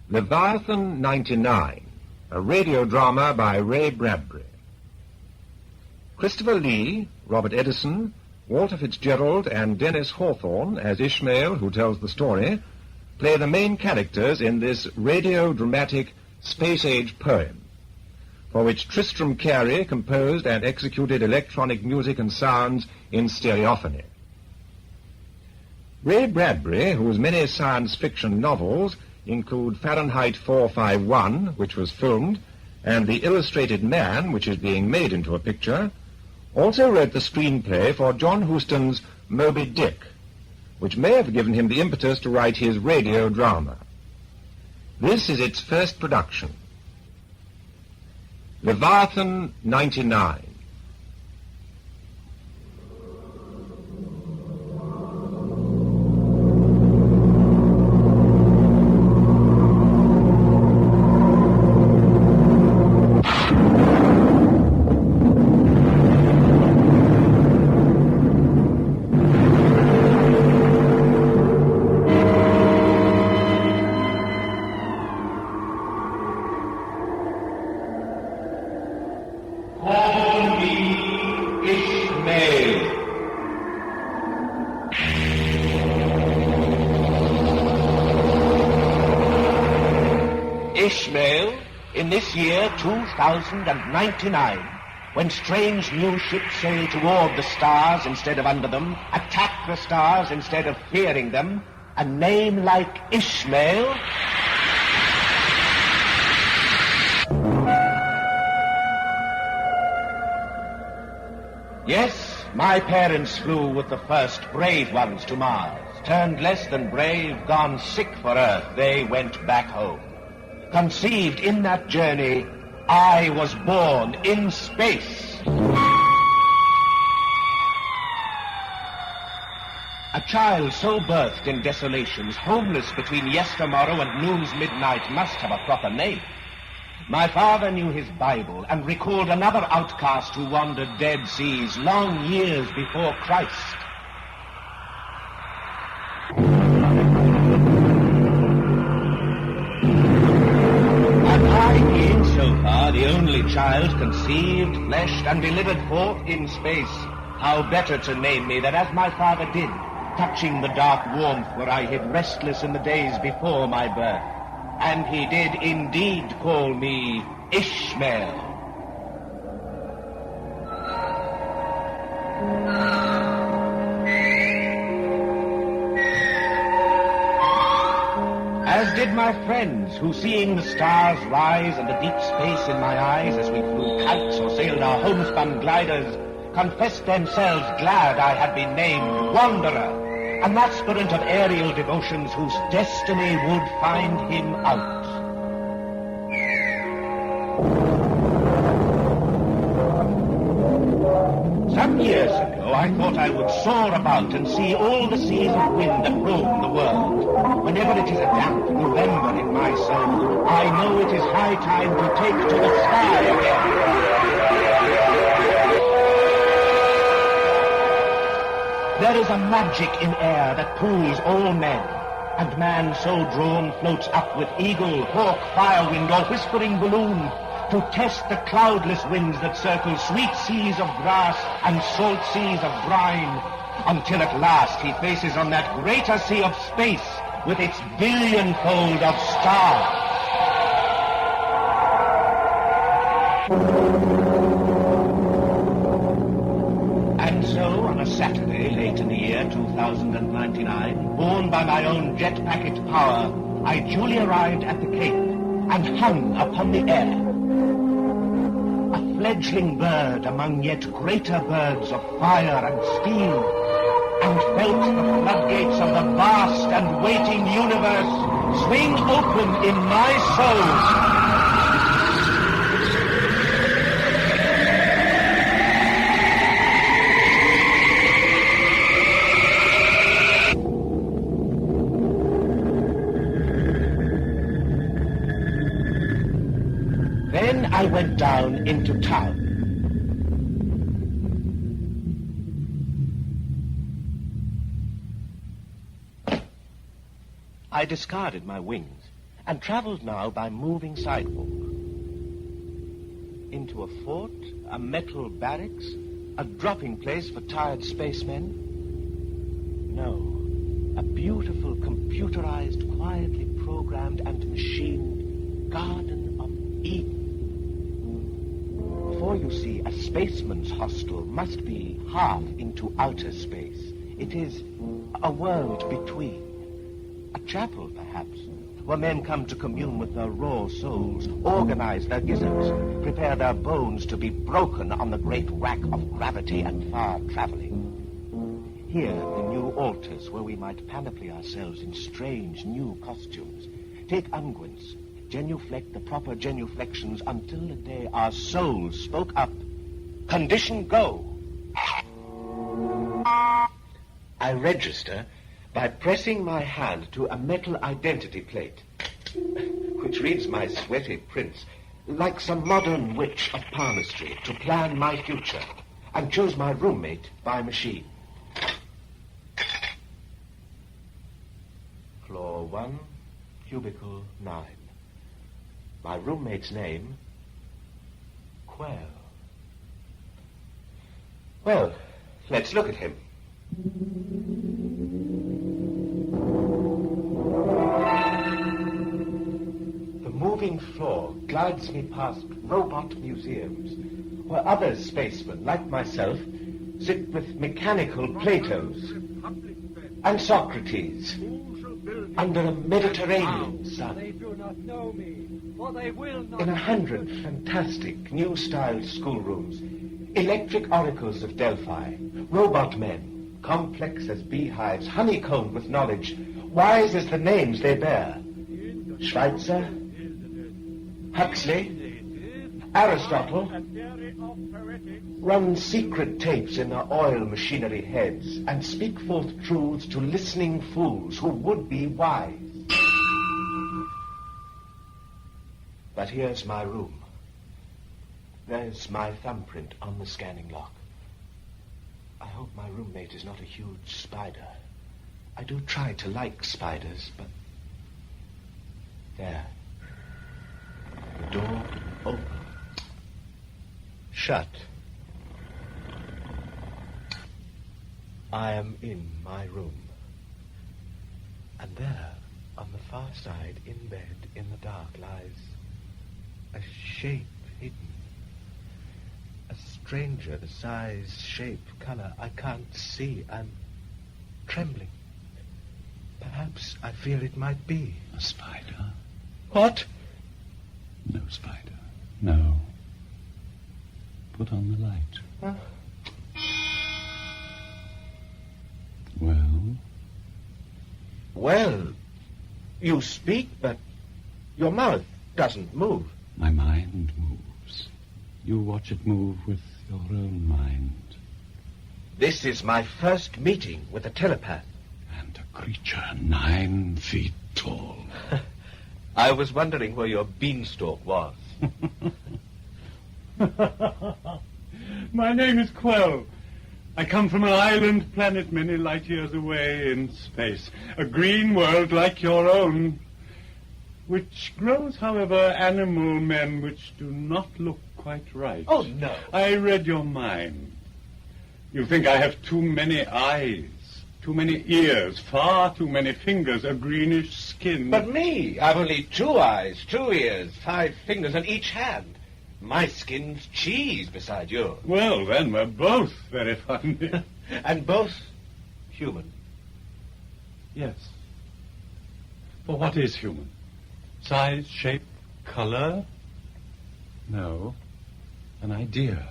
Leviathan 99, a radio drama by Ray Bradbury. Christopher Lee, Robert Edison, Walter Fitzgerald, and Dennis Hawthorne, as Ishmael, who tells the story, play the main characters in this radio-dramatic space-age poem, for which Tristram Cary composed and executed electronic music and sounds in stereophony. Ray Bradbury, whose many science fiction novels include Fahrenheit 451, which was filmed, and The Illustrated Man, which is being made into a picture, also wrote the screenplay for John Huston's Moby Dick, which may have given him the impetus to write his radio drama. This is its first production. Leviathan 99. Ishmael, in this year 2099, when strange new ships sail toward the stars instead of under them, attack the stars instead of fearing them, a name like Ishmael Yes, my parents flew with the first brave ones to Mars. Turned less than brave, gone sick for Earth, they went back home. Conceived in that journey, I was born in space. A child so birthed in desolations, homeless between yestermorrow and noon's midnight, must have a proper name. My father knew his Bible and recalled another outcast who wandered dead seas long years before Christ. And I, being so far the only child conceived, fleshed, and delivered forth in space, how better to name me than as my father did, touching the dark warmth where I hid restless in the days before my birth. And he did indeed call me Ishmael. As did my friends, who seeing the stars rise and the deep space in my eyes as we flew kites or sailed our homespun gliders, confessed themselves glad I had been named Wanderer, an aspirant of aerial devotions whose destiny would find him out. Some years ago, I thought I would soar about and see all the seas of wind that roam the world. Whenever it is a damp November in my soul, I know it is high time to take to the sky again. There is a magic in air that pulls all men, and man so drawn floats up with eagle, hawk, firewind, or whispering balloon to test the cloudless winds that circle sweet seas of grass and salt seas of brine, until at last he faces on that greater sea of space with its billionfold of stars. And so, on a Saturday late in the year 2099, borne by my own jet packet power, I duly arrived at the Cape and hung upon the air. A fledgling bird among yet greater birds of fire and steel, and felt the floodgates of the vast and waiting universe swing open in my soul. Then I went down into town. I discarded my wings and travelled now by moving sidewalk. Into a fort, a metal barracks, a dropping place for tired spacemen? No, a beautiful, computerized, quietly programmed and machined Garden of Eden. For you see, a spaceman's hostel must be half into outer space. It is a world between. A chapel, perhaps, where men come to commune with their raw souls, organize their gizzards, prepare their bones to be broken on the great rack of gravity and far traveling. Here, the new altars where we might panoply ourselves in strange new costumes, take unguents, genuflect the proper genuflections until the day our souls spoke up. Condition go. I register by pressing my hand to a metal identity plate, which reads my sweaty prints like some modern witch of palmistry to plan my future, and choose my roommate by machine. Floor 1, cubicle 9. My roommate's name, Quell. Well, let's look at him. The moving floor glides me past robot museums, where other spacemen, like myself, sit with mechanical Platos and Socrates under a Mediterranean sun. They do not know me, for they will not. In 100 fantastic, new-styled schoolrooms, electric oracles of Delphi, robot men, complex as beehives, honeycombed with knowledge, wise as the names they bear. Schweitzer, Huxley, Aristotle, run secret tapes in their oil machinery heads and speak forth truths to listening fools who would be wise. But here's my room. There's my thumbprint on the scanning lock. I hope my roommate is not a huge spider. I do try to like spiders, but... There. The door open. Shut. I am in my room. And there, on the far side, in bed, in the dark, lies a shape hidden. A stranger, the size, shape, color, I can't see. I'm trembling. Perhaps I feel it might be. A spider? What? No spider. No. Put on the light. Huh? Well? Well, you speak, but your mouth doesn't move. My mind moves. You watch it move with your own mind. This is my first meeting with a telepath. And a creature 9 feet tall. I was wondering where your beanstalk was. My name is Quell. I come from an island planet many light years away in space. A green world like your own, which grows, however, animal men which do not look quite right. Oh, no. I read your mind. You think I have too many eyes, too many ears, far too many fingers, a greenish skin. But me, I've only 2 eyes, 2 ears, 5 fingers on each hand. My skin's cheese beside yours. Well, then we're both very funny. And both human. Yes. For what is human? Size, shape, color? No. An idea.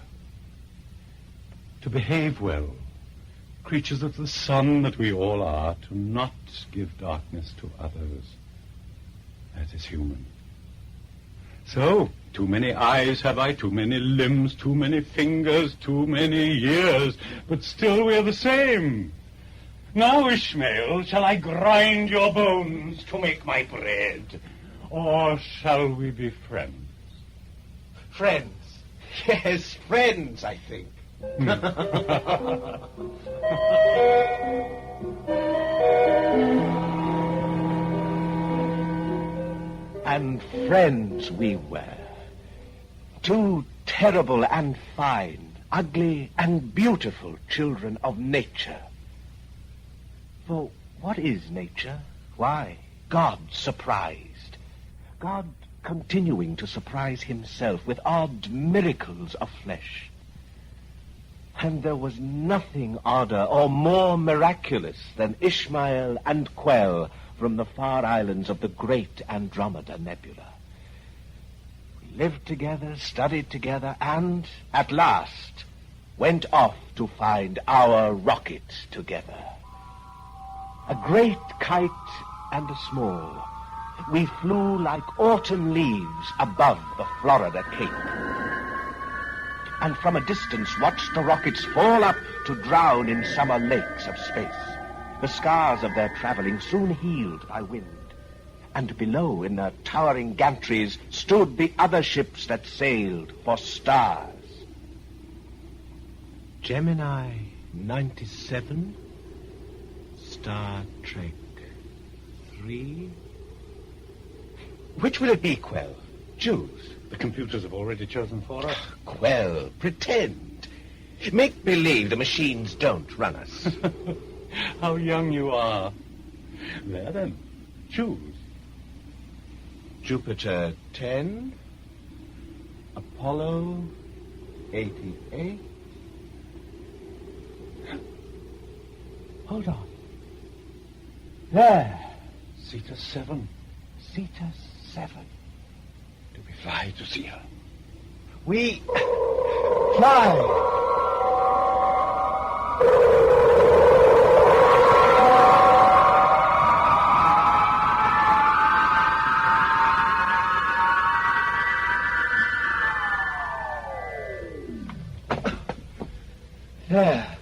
To behave well. Creatures of the sun that we all are, to not give darkness to others. That is human. So, too many eyes have I, too many limbs, too many fingers, too many years, but still we're the same. Now, Ishmael, shall I grind your bones to make my bread? Or shall we be friends? Friends. Yes, friends, I think. and friends we were. Two terrible and fine, ugly and beautiful children of nature. For what is nature? Why, God surprised. God continuing to surprise himself with odd miracles of flesh. And there was nothing odder or more miraculous than Ishmael and Quell from the far islands of the great Andromeda Nebula. We lived together, studied together, and, at last, went off to find our rocket together. A great kite and a small, we flew like autumn leaves above the Florida Cape. And from a distance watched the rockets fall up to drown in summer lakes of space. The scars of their traveling soon healed by wind. And below, in their towering gantries, stood the other ships that sailed for stars. Gemini 97, Star Trek 3. Which will it be, Quell? Choose. The computers have already chosen for us. Quell, pretend. Make believe the machines don't run us. How young you are. There then, choose. Jupiter 10, Apollo 88. Hold on. There. Cetus 7. Cetus 7. Do we fly to see her? We fly. There.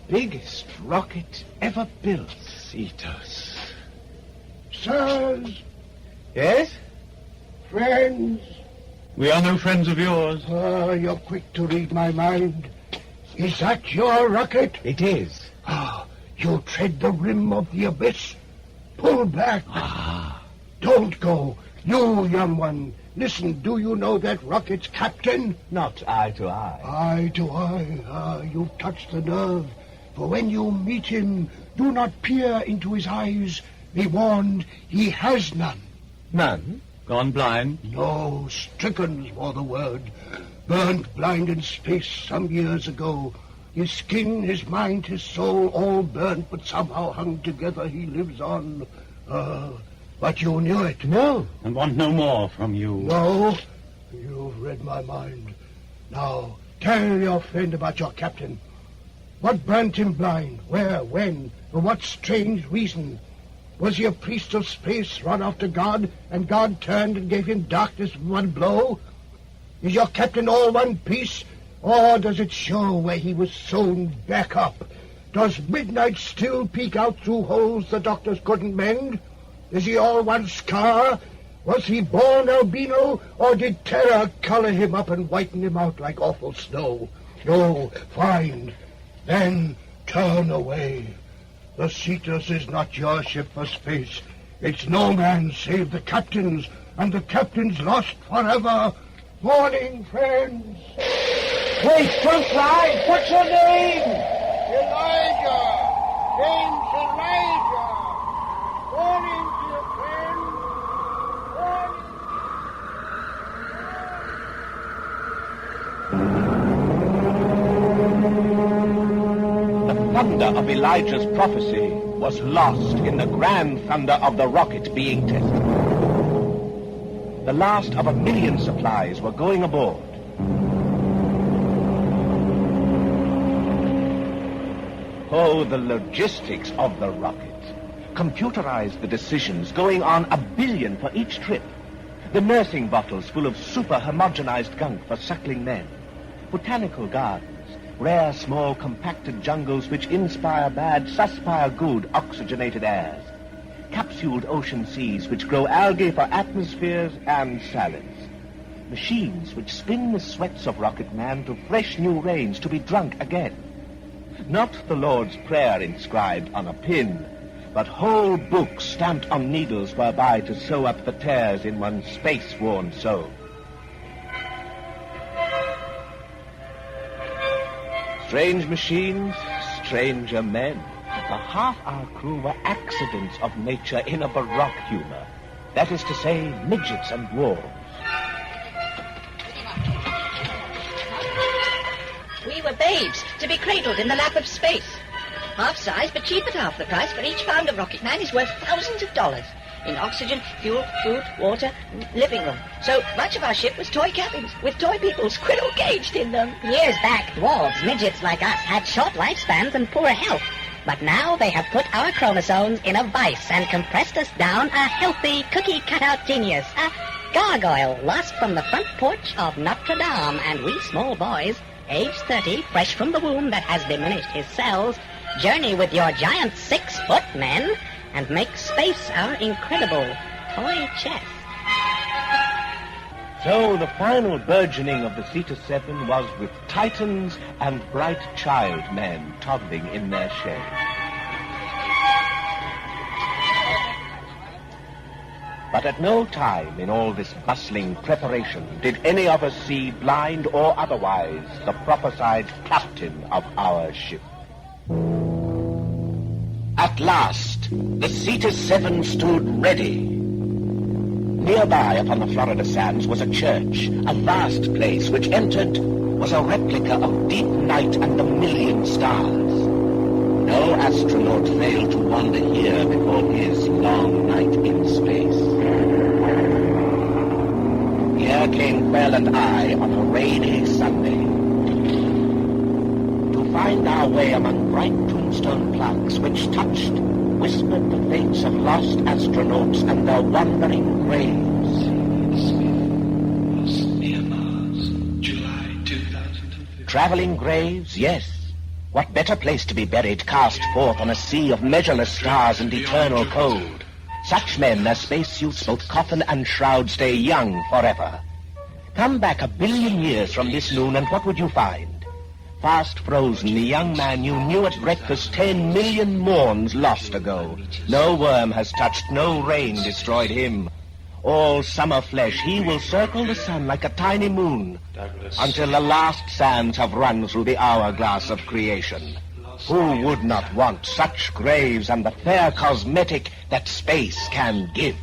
Biggest rocket ever built. Cetus. Sirs, Yes? friends, We are no friends of yours. you're quick to read my mind. Is that your rocket? It is. You tread the rim of the abyss. Pull back. Ah. Don't go. You, young one. Listen, do you know that rocket's captain? Not eye to eye. Eye to eye. You've touched the nerve. For when you meet him, do not peer into his eyes. Be warned, he has none. None? Gone blind? No, stricken's more the word. Burnt blind in space some years ago. His skin, his mind, his soul, all burnt, but somehow hung together. He lives on. But you knew it. No. And want no more from you. No? You've read my mind. Now, tell your friend about your captain. What burnt him blind? Where? When? For what strange reason? Was he a priest of space, run after God, and God turned and gave him darkness with one blow? Is your captain all one piece, or does it show where he was sewn back up? Does midnight still peek out through holes the doctors couldn't mend? Is he all one scar? Was he born albino, or did terror color him up and whiten him out like awful snow? No, fine. Then turn away. The Cetus is not your ship for space. It's no man save the captain's, and the captain's lost forever. Morning, friends. Wait, don't fly! What's your name? Elijah! James Elijah! Morning, dear friends. The thunder of Elijah's prophecy was lost in the grand thunder of the rocket being tested. The last of 1 million supplies were going aboard. Oh, the logistics of the rocket. Computerized the decisions, going on 1 billion for each trip. The nursing bottles full of super homogenized gunk for suckling men. Botanical gardens, rare small compacted jungles which inspire bad, suspire good oxygenated airs. Capsuled ocean seas which grow algae for atmospheres and salads. Machines which spin the sweats of rocket man to fresh new rains to be drunk again. Not the Lord's Prayer inscribed on a pin, but whole books stamped on needles whereby to sew up the tears in one's space-worn soul. Strange machines, stranger men. The half our crew were accidents of nature in a baroque humor. That is to say, midgets and dwarves. We were babes, to be cradled in the lap of space. Half size, but cheap at half the price, for each pound of rocket man is worth thousands of dollars. In oxygen, fuel, food, water, living room. So much of our ship was toy cabins, with toy people squirrel caged in them. Years back, dwarves, midgets like us, had short lifespans and poor health. But now they have put our chromosomes in a vice and compressed us down a healthy, cookie-cutout genius. A gargoyle lost from the front porch of Notre Dame, and we small boys, age 30, fresh from the womb that has diminished his cells, journey with your giant 6-foot men and make space our incredible toy chest. So the final burgeoning of the Zeta 7 was with Titans and bright child men toddling in their shade. But at no time in all this bustling preparation did any of us see, blind or otherwise, the prophesied captain of our ship. At last, the Zeta 7 stood ready. Nearby upon the Florida sands was a church, a vast place which entered was a replica of deep night and the million stars. No astronaut failed to wander here before his long night in space. Here came Quell and I on a rainy Sunday to find our way among bright tombstone plaques which touched, whispered the fates of lost astronauts and their wandering graves. Near Mars, July 2015. Traveling graves, yes. What better place to be buried, cast forth on a sea of measureless stars and eternal cold? Such men, their spacesuits, both coffin and shroud, stay young forever. Come back 1 billion years from this noon, and what would you find? Fast frozen, the young man you knew at breakfast 10 million morns lost ago. No worm has touched, no rain destroyed him. All summer flesh, he will circle the sun like a tiny moon until the last sands have run through the hourglass of creation. Who would not want such graves and the fair cosmetic that space can give?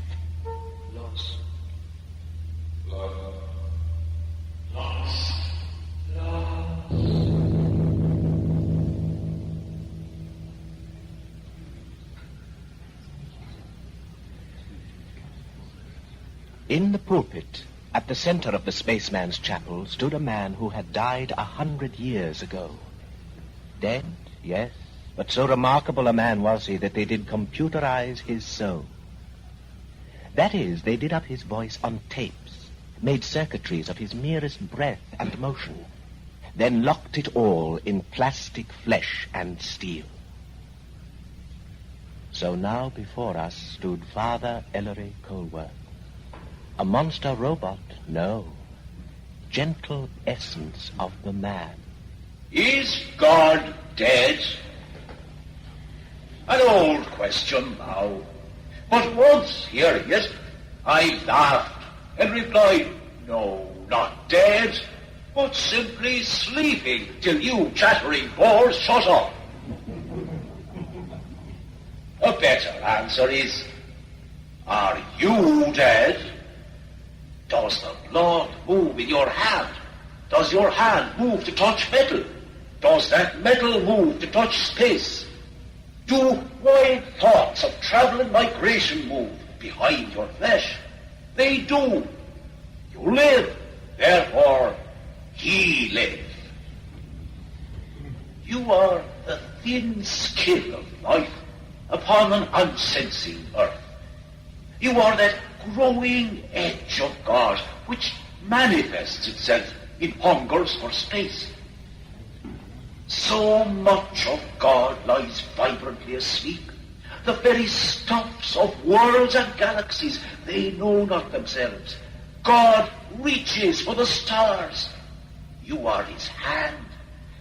In the pulpit, at the center of the spaceman's chapel, stood a man who had died 100 years ago. Dead, yes, but so remarkable a man was he that they did computerize his soul. That is, they did up his voice on tapes, made circuitries of his merest breath and motion, then locked it all in plastic flesh and steel. So now before us stood Father Ellery Colworth. A monster robot, no. Gentle essence of the man. Is God dead? An old question now. But once hearing it, I laughed and replied, no, not dead, but simply sleeping till you chattering bores shut up. A better answer is, are you dead? Does the blood move in your hand? Does your hand move to touch metal? Does that metal move to touch space? Do wild thoughts of travel and migration move behind your flesh? They do. You live, therefore ye live. You are the thin skin of life upon an unsensing earth. You are that growing edge of God which manifests itself in hungers for space. So much of God lies vibrantly asleep. The very stuffs of worlds and galaxies, they know not themselves. God reaches for the stars. You are his hand.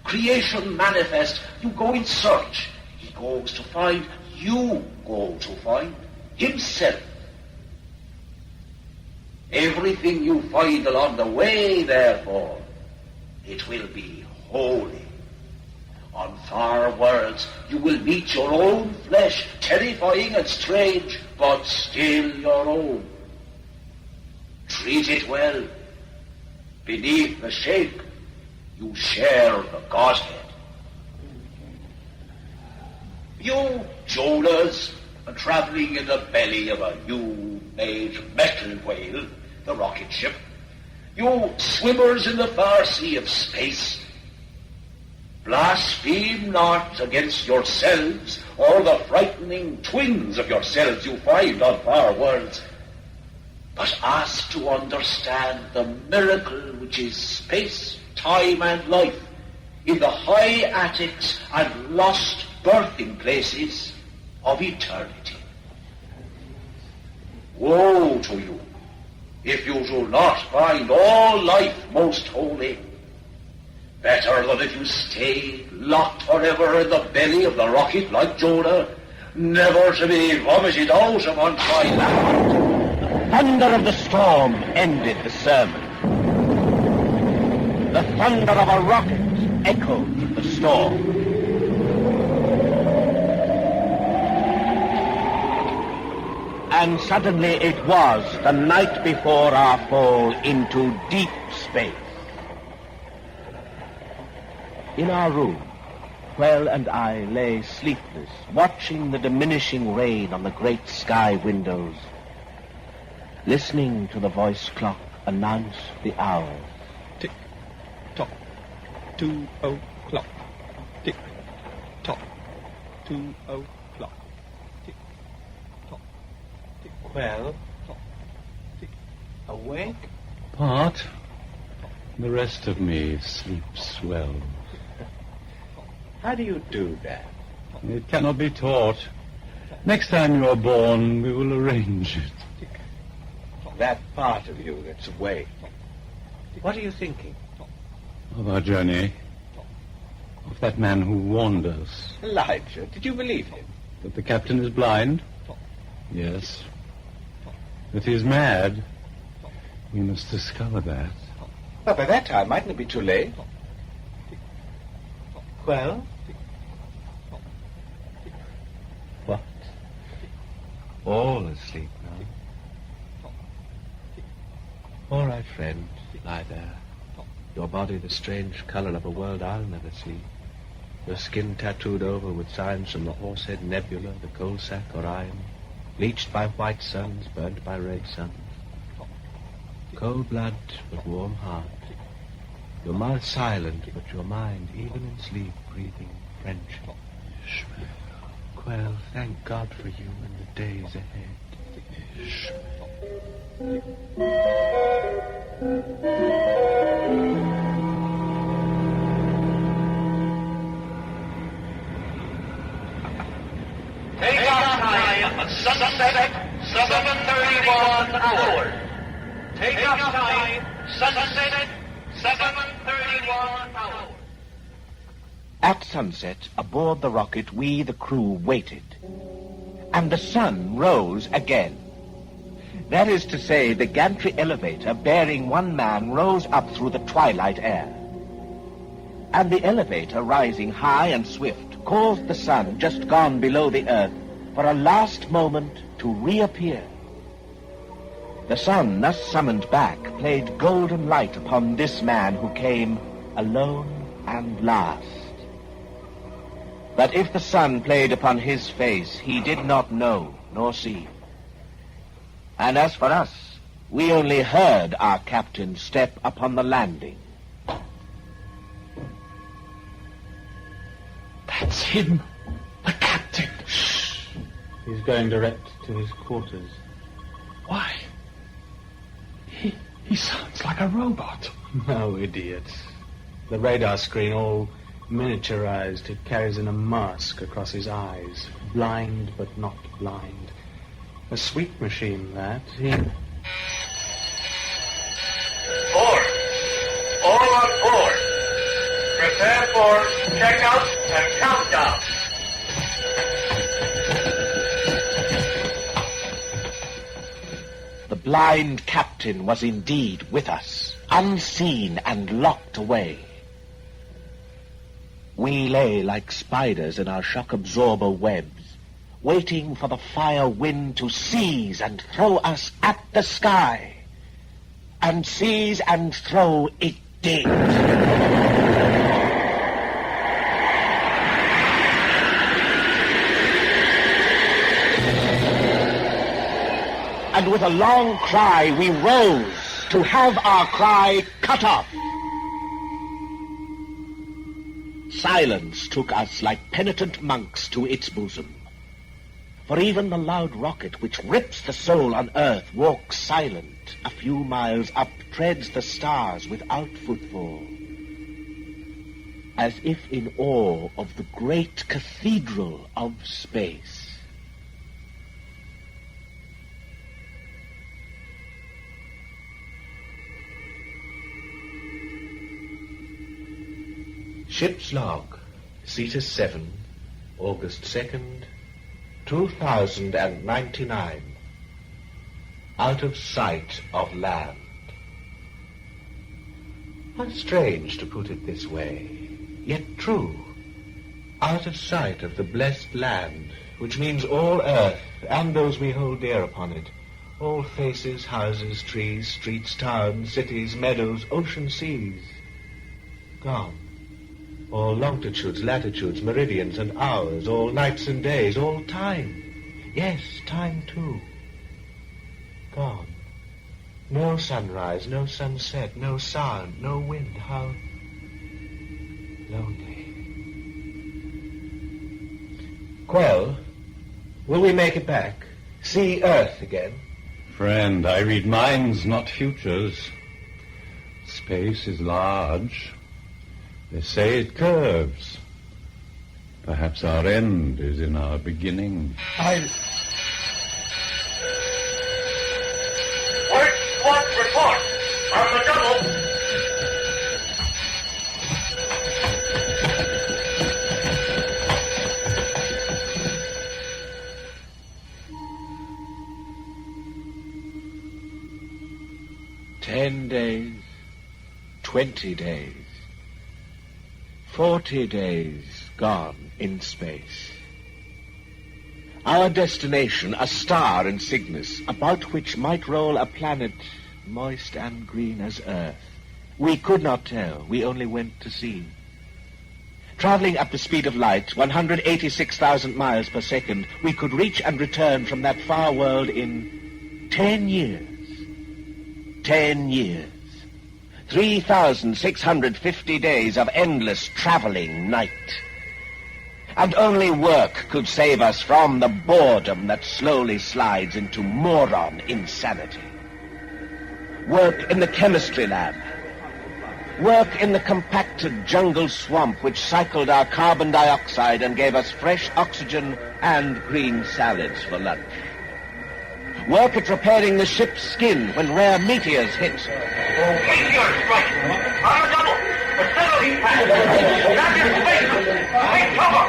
Creation manifest, you go in search. He goes to find, you go to find himself. Everything you find along the way, therefore, it will be holy. On far worlds you will meet your own flesh, terrifying and strange, but still your own. Treat it well. Beneath the shape, you share the Godhead. You Jonahs are traveling in the belly of a new-made metal whale, the rocket ship. You swimmers in the far sea of space, blaspheme not against yourselves or the frightening twins of yourselves you find on far worlds, but ask to understand the miracle which is space, time, and life in the high attics and lost birthing places of eternity. Woe to you if you do not find all life most holy. Better than if you stay locked forever in the belly of the rocket like Jonah, never to be vomited out upon dry land. The thunder of the storm ended the sermon. The thunder of a rocket echoed the storm. And suddenly it was the night before our fall into deep space. In our room, Quell and I lay sleepless, watching the diminishing rain on the great sky windows, listening to the voice clock announce the hours. Tick, tock, 2 o'clock. Tick, tock, 2 o'clock. Tick, tock, tick. Quell, tick. awake? Part. The rest of me sleeps well. How do you do that? It cannot be taught. Next time you are born, we will arrange it. That part of you that's awake. What are you thinking? Of our journey. Of that man who warned us. Elijah, did you believe him? That the captain is blind? Yes. That he is mad? We must discover that. But by that time, mightn't it be too late? Well? What? All asleep now. All right, friend, lie there. Your body the strange color of a world I'll never see. Your skin tattooed over with signs from the Horsehead Nebula, the Coal Sack Orion, bleached by white suns, burnt by red suns. Cold blood, but warm heart. Your mouth silent, but your mind, even in sleep, breathing friendship. Ishmael. Quell, thank God for you and the days ahead. Take off time at sunset, 7:31 hours. Take off time, sunset, 7:31 hours. At sunset, aboard the rocket, we, the crew, waited. And the sun rose again. That is to say, the gantry elevator bearing one man rose up through the twilight air. And the elevator, rising high and swift, caused the sun, just gone below the earth, for a last moment to reappear. The sun, thus summoned back, played golden light upon this man who came alone and last. But if the sun played upon his face, he did not know nor see. And as for us, we only heard our captain step upon the landing. That's him, the captain. Shh. He's going direct to his quarters. Why? He sounds like a robot. No, idiot. The radar screen, all miniaturized, it carries in a mask across his eyes. Blind, but not blind. A sweet machine, that. Board. All on board. Prepare for checkout and countdown. blind captain was indeed with us, unseen and locked away. We lay like spiders in our shock absorber webs, waiting for the fire wind to seize and throw us at the sky. And seize and throw it did. And with a long cry we rose to have our cry cut off. Silence took us like penitent monks to its bosom. For even the loud rocket which rips the soul on earth walks silent a few miles up, treads the stars without footfall, as if in awe of the great cathedral of space. Ship's log, Cetus 7, August 2nd, 2099. Out of sight of land. How strange to put it this way, yet true. Out of sight of the blessed land, which means all earth and those we hold dear upon it. All faces, houses, trees, streets, towns, cities, meadows, ocean, seas. Gone. All longitudes, latitudes, meridians and hours, all nights and days, all time. Yes, time too. Gone. No sunrise, no sunset, no sound, no wind. How lonely. Quell, will we make it back? See Earth again? Friend, I read minds, not futures. Space is large. They say it curves. Perhaps our end is in our beginning. Watch report on the double. days, 20 days, 40 days gone in space. Our destination, a star in Cygnus, about which might roll a planet moist and green as Earth. We could not tell. We only went to see. Traveling at the speed of light, 186,000 miles per second, we could reach and return from that far world in 10 years. 10 years. 3,650 days of endless traveling night. And only work could save us from the boredom that slowly slides into moron insanity. Work in the chemistry lab. Work in the compacted jungle swamp which cycled our carbon dioxide and gave us fresh oxygen and green salads for lunch. Work at repairing the ship's skin when rare meteors hit. Meteors strike! On a double! The settle heat pattern! Take cover!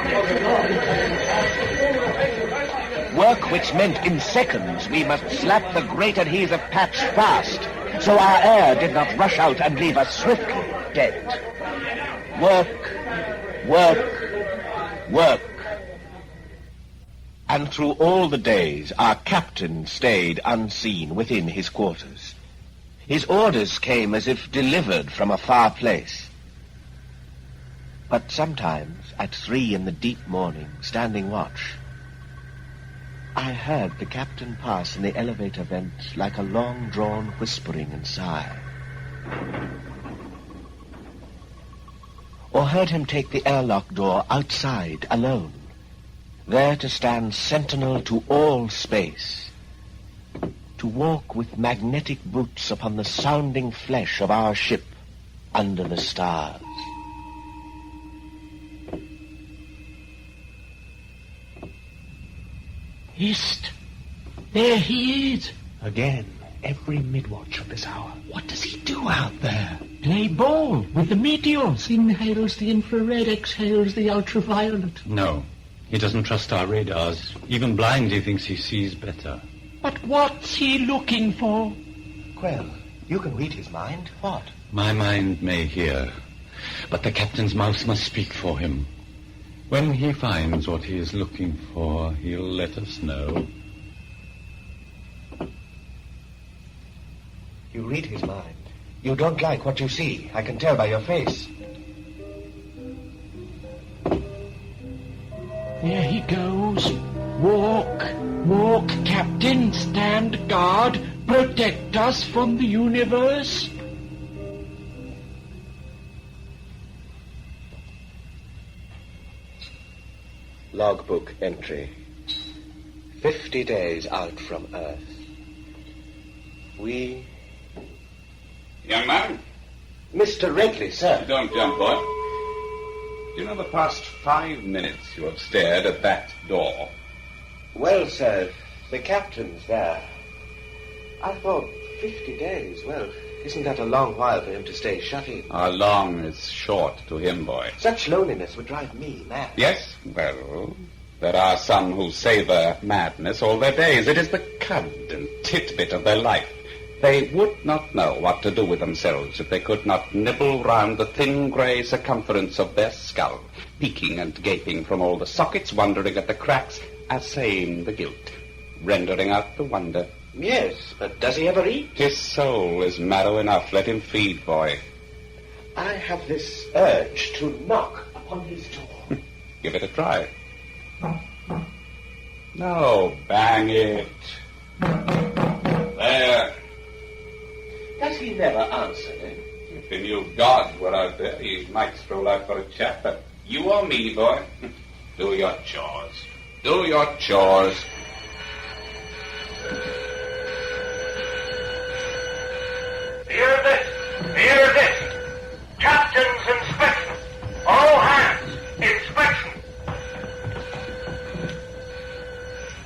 Work which meant in seconds we must slap the great adhesive patch fast, so our air did not rush out and leave us swiftly dead. Work, work, work. And through all the days, our captain stayed unseen within his quarters. His orders came as if delivered from a far place. But sometimes, at 3 in the deep morning, standing watch, I heard the captain pass in the elevator vent like a long-drawn whispering and sigh. Or heard him take the airlock door outside alone, there to stand sentinel to all space, to walk with magnetic boots upon the sounding flesh of our ship under the stars. Hist! There he is. Again, every mid-watch of this hour. What does he do out there? Play ball with the meteors. Inhales the infrared, exhales the ultraviolet. No, he doesn't trust our radars. Even blind, he thinks he sees better. But what's he looking for? Well, you can read his mind. What? My mind may hear, but the captain's mouth must speak for him. When he finds what he is looking for, he'll let us know. You read his mind. You don't like what you see. I can tell by your face. There he goes. Walk, walk, Captain. Stand guard. Protect us from the universe. Logbook entry. 50 days out from Earth. We... Young man? Mr. Redley, sir. Don't jump, boy. Do you know the past 5 minutes you have stared at that door? Well, sir, the captain's there. I thought 50 days. Well, isn't that a long while for him to stay shut in? How long is short to him, boy? Such loneliness would drive me mad. Yes? Well, there are some who savor madness all their days. It is the cud and titbit of their life. They would not know what to do with themselves if they could not nibble round the thin grey circumference of their skull, peeking and gaping from all the sockets, wondering at the cracks, assaying the guilt, rendering out the wonder. Yes, but does he ever eat? His soul is marrow enough. Let him feed, boy. I have this urge to knock upon his door. Give it a try. No, bang it. There. Does he never answer, then? If he knew God were out there, he might stroll out for a chat, but you or me, boy, do your chores. Do your chores. Hear this! Hear this! Captain's inspection! All hands! Inspection!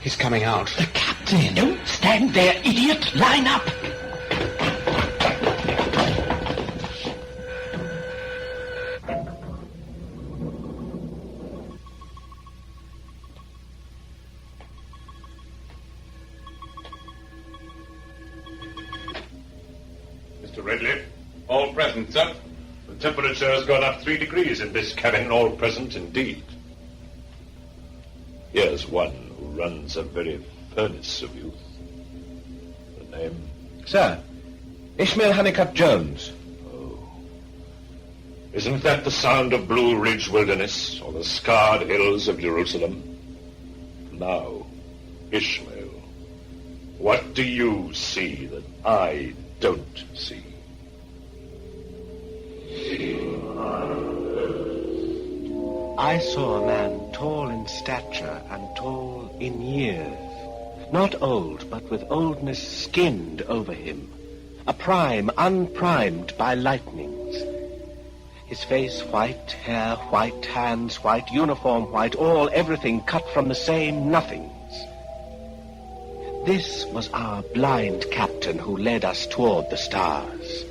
He's coming out. The captain! Don't stand there, idiot! Line up! Mr. Redley, All present, sir. the temperature has gone up 3 degrees in this cabin, all present indeed. Here's one who runs a very furnace of youth. The name? Sir, Ishmael Honeycutt Jones. Isn't that the sound of Blue Ridge Wilderness or the scarred hills of Jerusalem? Now, Ishmael, what do you see that I don't see? I saw a man tall in stature and tall in years. Not old, but with oldness skinned over him. A prime unprimed by lightnings. His face white, hair white, hands white, uniform white, all everything cut from the same nothings. This was our blind captain who led us toward the stars.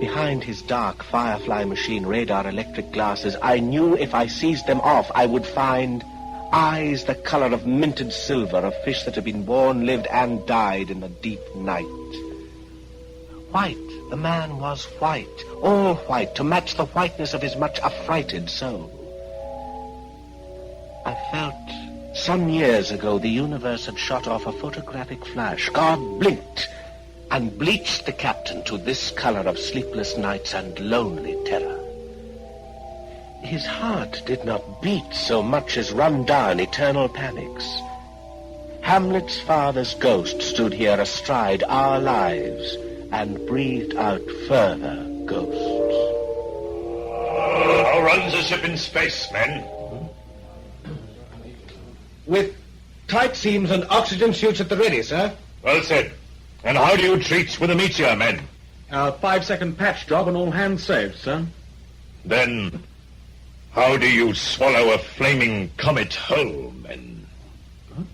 Behind his dark Firefly machine radar electric glasses, I knew if I seized them off, I would find eyes the color of minted silver of fish that had been born, lived, and died in the deep night. White, the man was white, all white, to match the whiteness of his much affrighted soul. I felt some years ago the universe had shot off a photographic flash. God blinked and bleached the captain to this color of sleepless nights and lonely terror. His heart did not beat so much as run down eternal panics. Hamlet's father's ghost stood here astride our lives and breathed out further ghosts. How runs a ship in space, men? With tight seams and oxygen suits at the ready, sir. Well said. And how do you treat with a meteor, men? 5-second patch job and all hands saved, sir. Then, how do you swallow a flaming comet whole, men? Huh?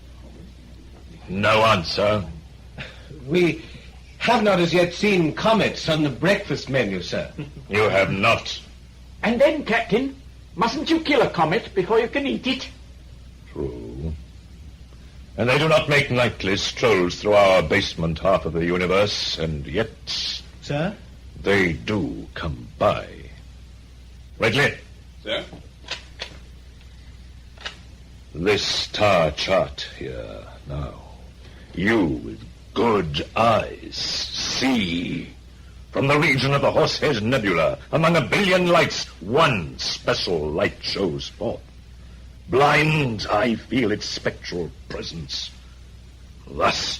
No answer. We have not as yet seen comets on the breakfast menu, sir. You have not. And then, Captain, mustn't you kill a comet before you can eat it? True. And they do not make nightly strolls through our basement half of the universe, and yet... Sir? They do come by. Ridley. Sir? This star chart here, now. You with good eyes see. From the region of the Horsehead Nebula, among a billion lights, one special light shows forth. Blind, I feel its spectral presence. Thus.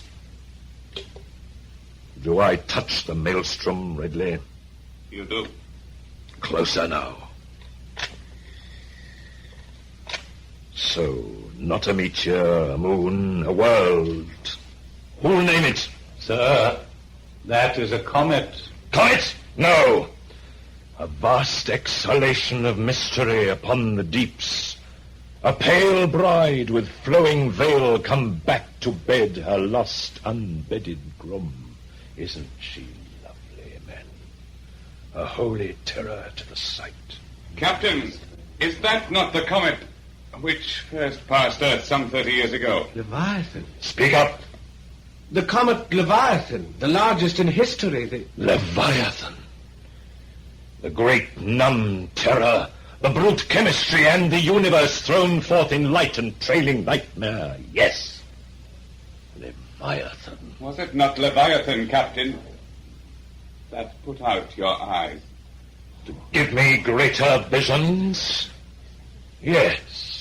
Do I touch the maelstrom, Ridley? You do. Closer now. So, not a meteor, a moon, a world. Who'll name it? Sir, that is a comet. Comet? No. A vast exhalation of mystery upon the deeps. A pale bride with flowing veil come back to bed her lost unbedded groom. Isn't she lovely, men? A holy terror to the sight. Captain, is that not the comet which first passed Earth some 30 years ago? Leviathan. Speak up. The comet Leviathan, the largest in history. Leviathan. The great numb terror, the brute chemistry and the universe thrown forth in light and trailing nightmare. Yes. Leviathan. Was it not Leviathan, Captain, that put out your eyes? To give me greater visions? Yes.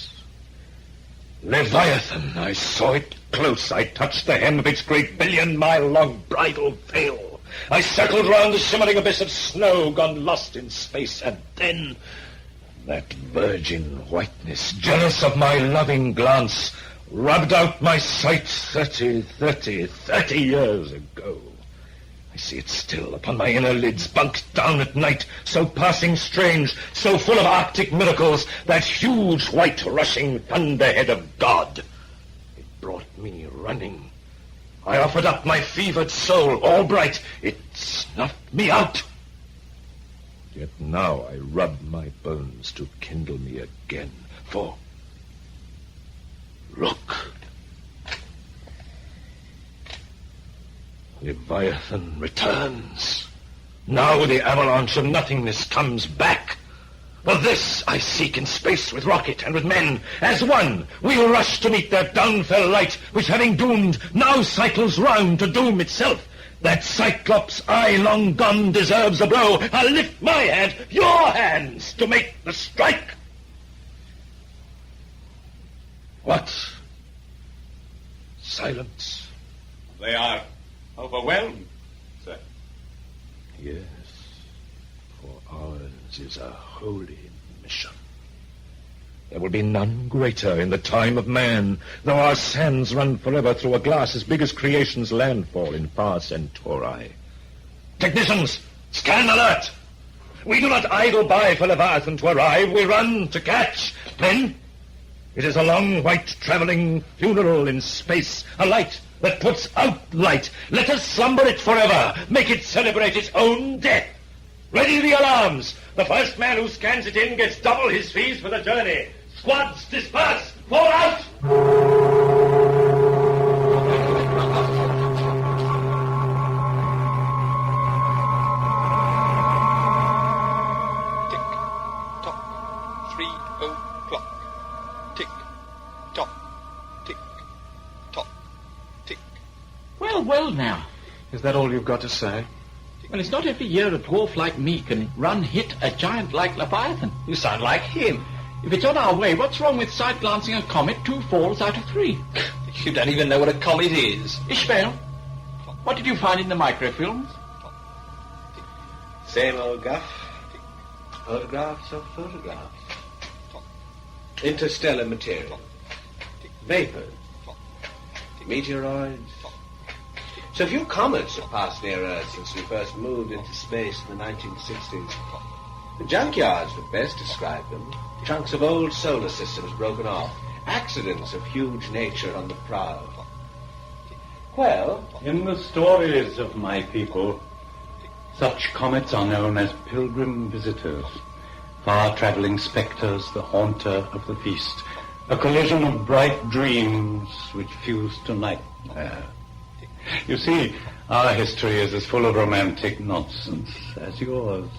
Leviathan. I saw it close. I touched the hem of its great billion-mile-long bridal veil. I circled round the shimmering abyss of snow gone lost in space, and then that virgin whiteness, jealous of my loving glance, rubbed out my sight 30 years ago. I see it still upon my inner lids, bunked down at night, so passing strange, so full of arctic miracles, that huge white rushing thunderhead of God. It brought me running. I offered up my fevered soul, all bright. It snuffed me out. Yet now I rub my bones to kindle me again, for look. Leviathan returns. Now the avalanche of nothingness comes back. For this I seek in space with rocket and with men. As one, we'll rush to meet that downfell light, which having doomed, now cycles round to doom itself. That Cyclops' eye long gone deserves a blow. I'll lift my hand, your hands, to make the strike. What? Silence. They are overwhelmed, sir. Yes, for ours is a holy mission. There will be none greater in the time of man, though our sands run forever through a glass as big as creation's landfall in far Centauri. Technicians, scan alert! We do not idle by for Leviathan to arrive, we run to catch. Men, it is a long white traveling funeral in space, a light that puts out light. Let us slumber it forever, make it celebrate its own death. Ready the alarms. The first man who scans it in gets double his fees for the journey. Squads, disperse! Fall out! Tick-tock, 3 o'clock. Tick-tock, tick-tock, tick. Well, now. Is that all you've got to say? Well, it's not every year a dwarf like me can hit a giant like Leviathan. You sound like him. If it's on our way, what's wrong with sight-glancing a comet 2 falls out of 3? You don't even know what a comet is. Ishmael, what did you find in the microfilms? Same old guff. Photographs of photographs. Interstellar material. Vapors. Meteoroids. So few comets have passed near Earth since we first moved into space in the 1960s. The junkyards would best describe them. Chunks of old solar systems broken off. Accidents of huge nature on the prowl. Well, in the stories of my people, such comets are known as pilgrim visitors, far-traveling spectres, the haunter of the feast, A collision of bright dreams which fuse to nightmare. You see, our history is as full of romantic nonsense as yours.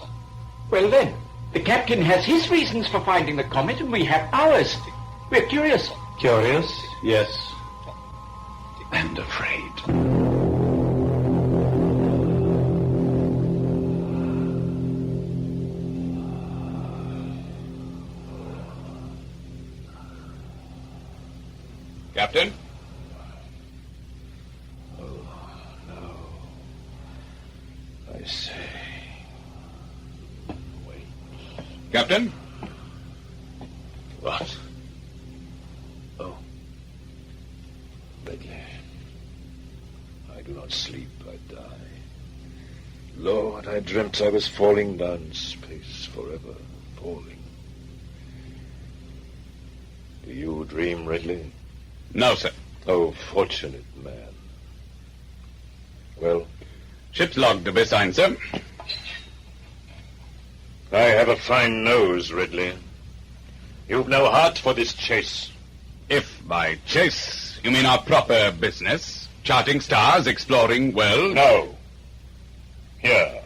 Well then, the captain has his reasons for finding the comet and we have ours. We're curious. Curious, yes, and afraid. Captain? Oh, no. I say. Wait. Captain? What? Oh. Ridley. I do not sleep, I die. Lord, I dreamt I was falling down space forever, falling. Do you dream, Ridley? No, sir. Oh, fortunate man. Well? Ship's log to be signed, sir. I have a fine nose, Ridley. You've no heart for this chase. If by chase you mean our proper business, charting stars, exploring, well... No. Here.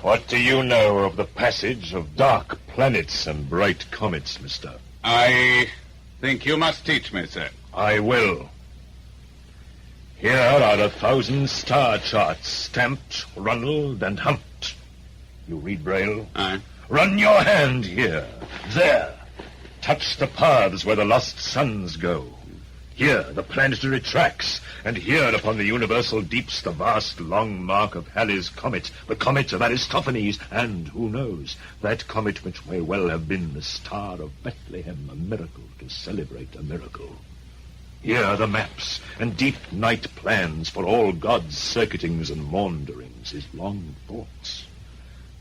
What do you know of the passage of dark planets and bright comets, mister? I think you must teach me, sir. I will. Here are 1,000 star charts, stamped, runnelled, and humped. You read Braille? Aye. Run your hand here, there. Touch the paths where the lost suns go. Here, the planetary tracks, and here upon the universal deeps the vast long mark of Halley's comet, the comet of Aristophanes, and, who knows, that comet which may well have been the star of Bethlehem, a miracle to celebrate a miracle. Here are the maps and deep night plans for all God's circuitings and maunderings, his long thoughts.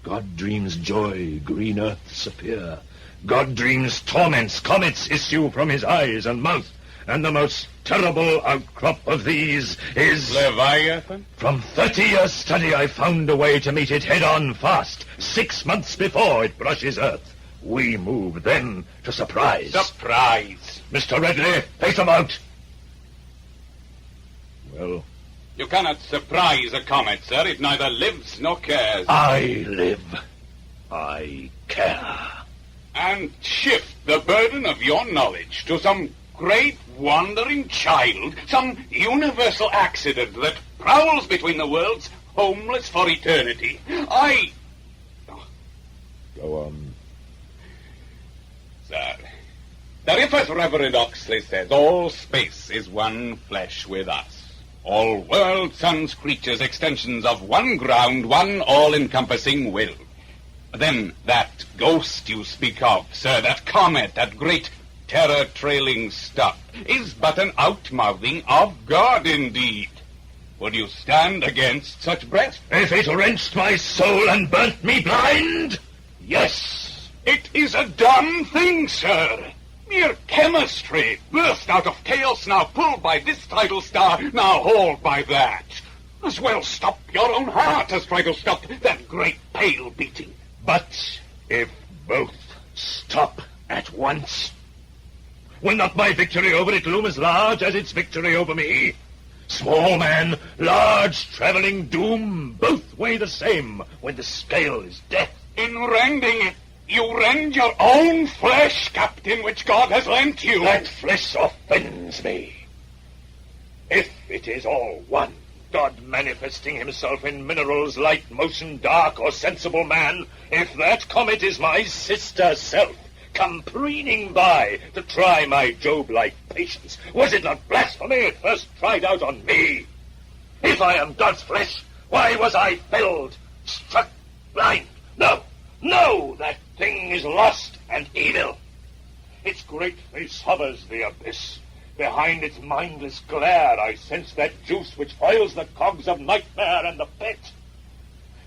God dreams joy, green earths appear. God dreams torments, comets issue from his eyes and mouth. And the most terrible outcrop of these is... Leviathan? From 30 years' study, I found a way to meet it head-on fast, 6 months before it brushes Earth. We move then to surprise. Surprise? Mr. Ridley, face 'em out. Well? You cannot surprise a comet, sir. It neither lives nor cares. I live. I care. And shift the burden of your knowledge to some great wandering child, some universal accident that prowls between the worlds, homeless for eternity. Go on. Sir, that if, as Reverend Oxley says, all space is one flesh with us, all world, suns, creatures, extensions of one ground, one all-encompassing will, then that ghost you speak of, sir, that comet, that great terror-trailing stuff, is but an outmouthing of God indeed. Would you stand against such breath? If it wrenched my soul and burnt me blind, yes. It is a dumb thing, sir. Mere chemistry, birthed out of chaos, now pulled by this tidal star, now hauled by that. As well stop your own heart as try to stop that great pale beating. But if both stop at once, will not my victory over it loom as large as its victory over me? Small man, large traveling doom, both weigh the same when the scale is death. In rending it, you rend your own flesh, Captain, which God has lent you. That flesh offends me. If it is all one, God manifesting himself in minerals, light, motion, dark, or sensible man, if that comet is my sister self, come preening by to try my Job-like patience, was it not blasphemy it first tried out on me? If I am God's flesh, why was I felled, struck blind? No, that thing is lost and evil. Its great face hovers the abyss. Behind its mindless glare I sense that juice which oils the cogs of nightmare and the pit.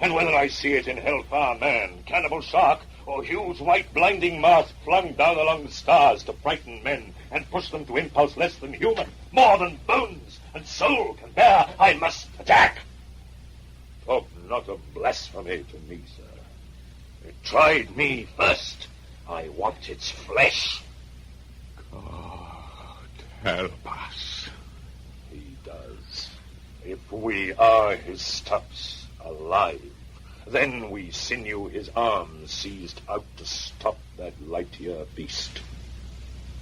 And whether I see it in hellfire man, cannibal shark, or huge white blinding mouth flung down along the stars to frighten men and push them to impulse less than human, more than bones and soul can bear, I must attack. Talk not of blasphemy to me, sir. It tried me first. I want its flesh. help us. He does. If we are his stuffs, alive, then we sinew his arms seized out to stop that light-year beast.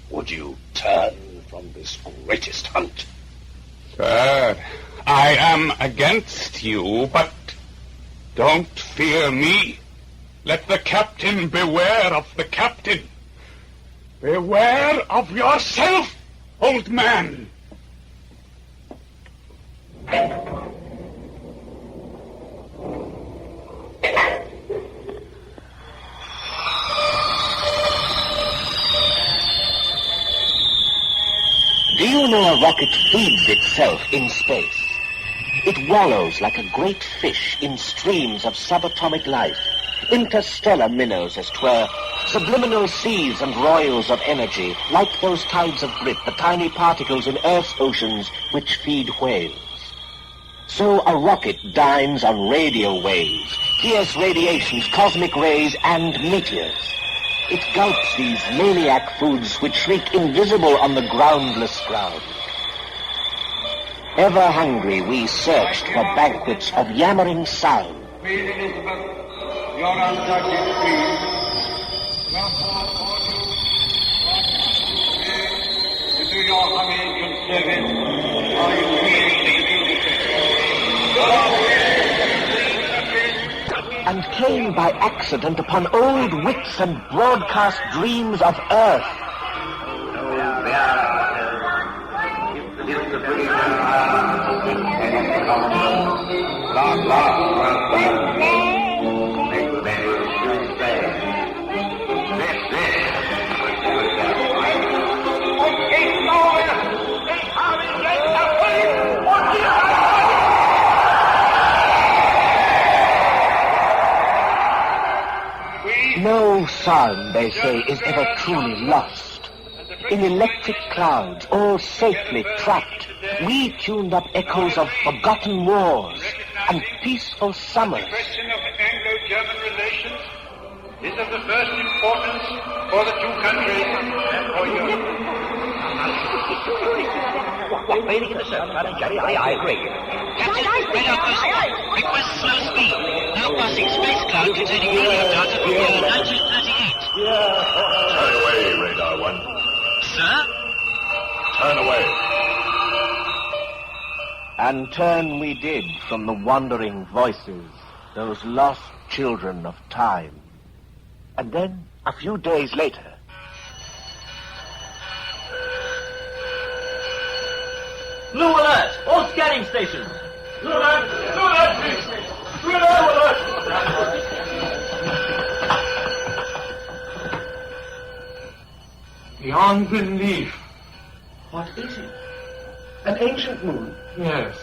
Would you turn from this greatest hunt? Sir, I am against you, but don't fear me. Let the captain beware of the captain. Beware of yourself, old man. Do you know a rocket feeds itself in space? It wallows like a great fish in streams of subatomic life, interstellar minnows as 'twere, subliminal seas and royals of energy, like those tides of grit, the tiny particles in Earth's oceans which feed whales. So a rocket dines on radio waves, fierce radiations, cosmic rays, and meteors. It gulps these maniac foods which shriek invisible on the groundless ground. Ever hungry, we searched for banquets of yammering sound. Queen Elizabeth, your undoubted queen, wherefore all you to do your homage and service, are you willing to do And came by accident upon old wits and broadcast dreams of Earth. No sound, they say, is ever truly lost. In electric clouds, all safely trapped, we tuned up echoes of forgotten wars and peaceful summers. The question of Anglo-German relations is of the first importance for the two countries and for Europe. Waiting in the circle, Madam Jerry, I agree. Captain, radar coast. Request slow speed. Now passing space cloud containing radio data from year 1938. Turn away, Radar 1. Sir? Turn away. And turn we did from the wandering voices, those lost children of time. And then, a few days later... Blue alert! All scanning stations! Blue alert! Blue alert, please! Blue alert! Beyond belief. What is it? An ancient moon? Yes.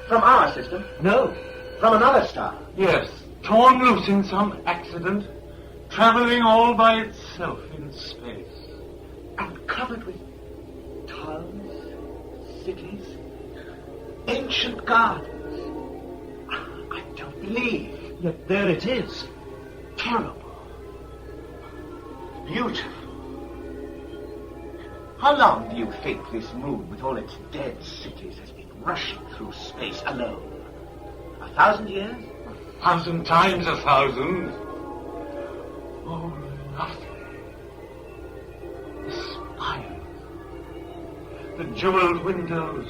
From our system? No. From another star? Yes. Torn loose in some accident, traveling all by itself in space. And covered with towns, cities, ancient gardens. I don't believe. Yet there it is. Terrible. Beautiful. How long do you think this moon, with all its dead cities, has been rushing through space alone? 1,000 years? 1,000 times 1,000. Oh, lovely. The spires, the jeweled windows,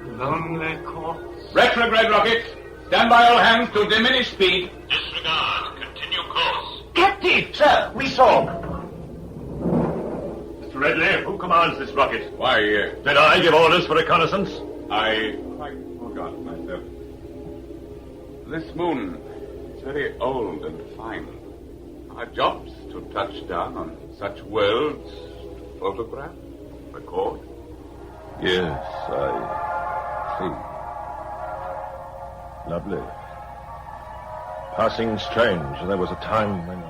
the lonely courts. Retrograde rocket. Stand by all hands to diminish speed. Disregard. Continue course. Captain! Sir, we saw. Mr. Redley, who commands this rocket? Why, Did I give orders for reconnaissance? I quite forgot myself. This moon is very old and fine. Our job's to touch down on such worlds, to photograph, record. Yes, I see. Lovely. Passing strange. There was a time when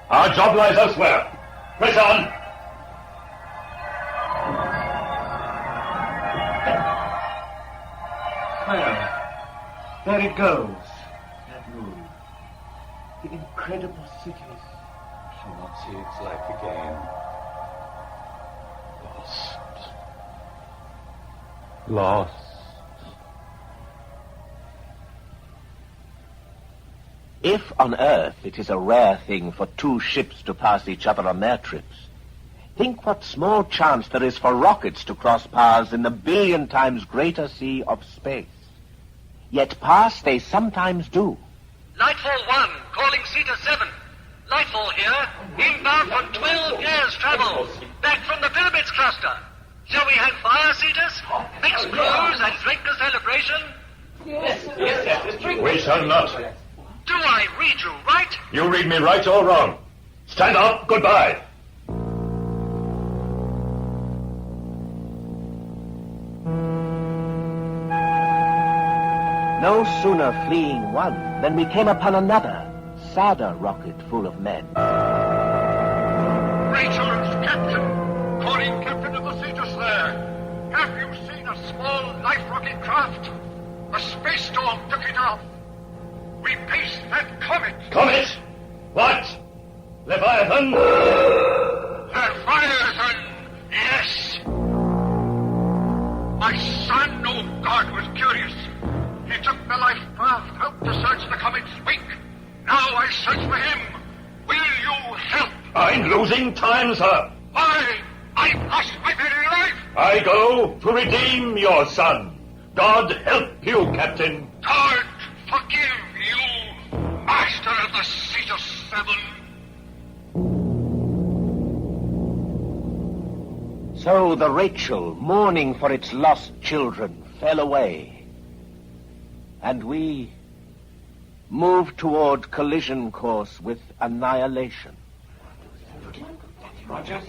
Our job lies elsewhere. Press on. Well, there it goes. That moon. The incredible cities. Shall not see its like again. Lost. If on Earth it is a rare thing for two ships to pass each other on their trips, think what small chance there is for rockets to cross paths in the billion times greater sea of space. Yet pass they sometimes do. Nightfall 1, calling Cetus 7. Nightfall here, inbound for 12 years' travel, back from the Pyramids cluster. Shall we hang fire, Cetus? Mix cruise and drink a celebration? Yes, drink. We shall not. Do I read you right? You read me right or wrong. Stand up, goodbye. No sooner fleeing one than we came upon another, sadder rocket full of men. Rachel's captain, calling captain of the Cetus there. Have you seen a small life rocket craft? A space storm took it off. We paced that comet. Comet? What? Leviathan? Leviathan, yes. My son, oh God, was curious. He took the life craft out to search the comet's wake. Now I search for him. Will you help? I'm losing time, sir. Why? I've lost my very life. I go to redeem your son. God help you, Captain. God forgive you, master of the Cetus 7. So the Rachel, mourning for its lost children, fell away. And we moved toward collision course with annihilation. Rogers,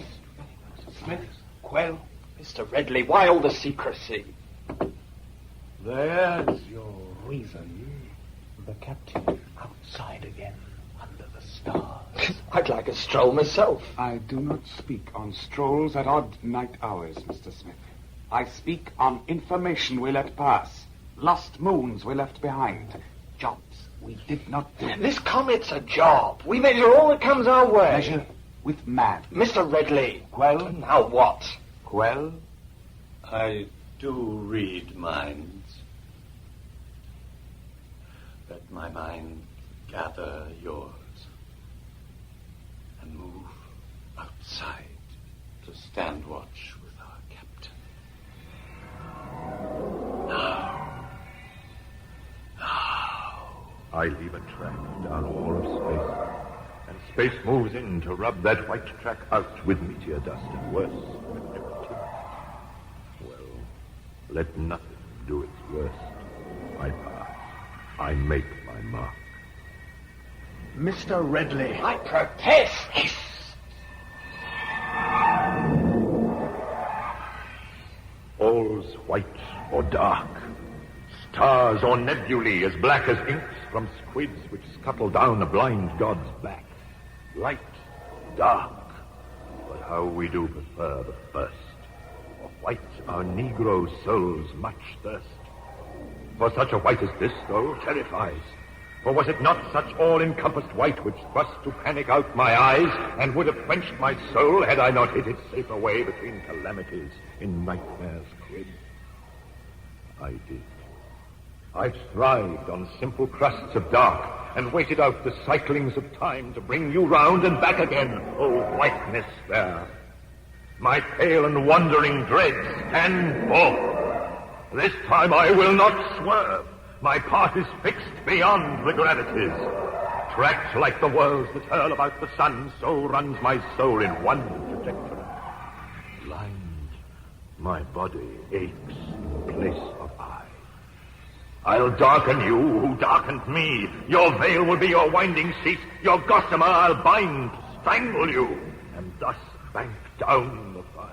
Smith, Quell, Mr. Redley, why all the secrecy? There's your reason. The captain outside again, under the stars. I'd like a stroll myself. I do not speak on strolls at odd night hours, Mr. Smith. I speak on information we let pass. Lost moons we left behind. Jobs we did not do. This comet's a job. We measure all that comes our way. Measure with mad. Mr. Redley. Well? Now what? Well? I do read minds. Let my mind gather yours and move outside to stand watch with our captain. Now. I leave a track down all of space, and space moves in to rub that white track out with meteor dust and worse, with negativity. Well, let nothing do its worst. I pass. I make my mark. Mr. Redley. I protest. All's white or dark. Stars or nebulae as black as inks from squids which scuttle down a blind god's back. Light, dark, but how we do prefer the first. For white our Negro souls much thirst. For such a white as this, though, terrifies. For was it not such all-encompassed white which thrust to panic out my eyes and would have quenched my soul had I not hid it safe away between calamities in nightmare's crib? I did. I thrived on simple crusts of dark and waited out the cyclings of time to bring you round and back again, O whiteness fair. My pale and wandering dread stand forth. This time I will not swerve. My path is fixed beyond the gravities. Tracked like the whirls that hurl about the sun, so runs my soul in one trajectory. Blind, my body aches in place of eye. I'll darken you who darkened me. Your veil will be your winding sheet. Your gossamer I'll bind to strangle you, and thus bank down the fire.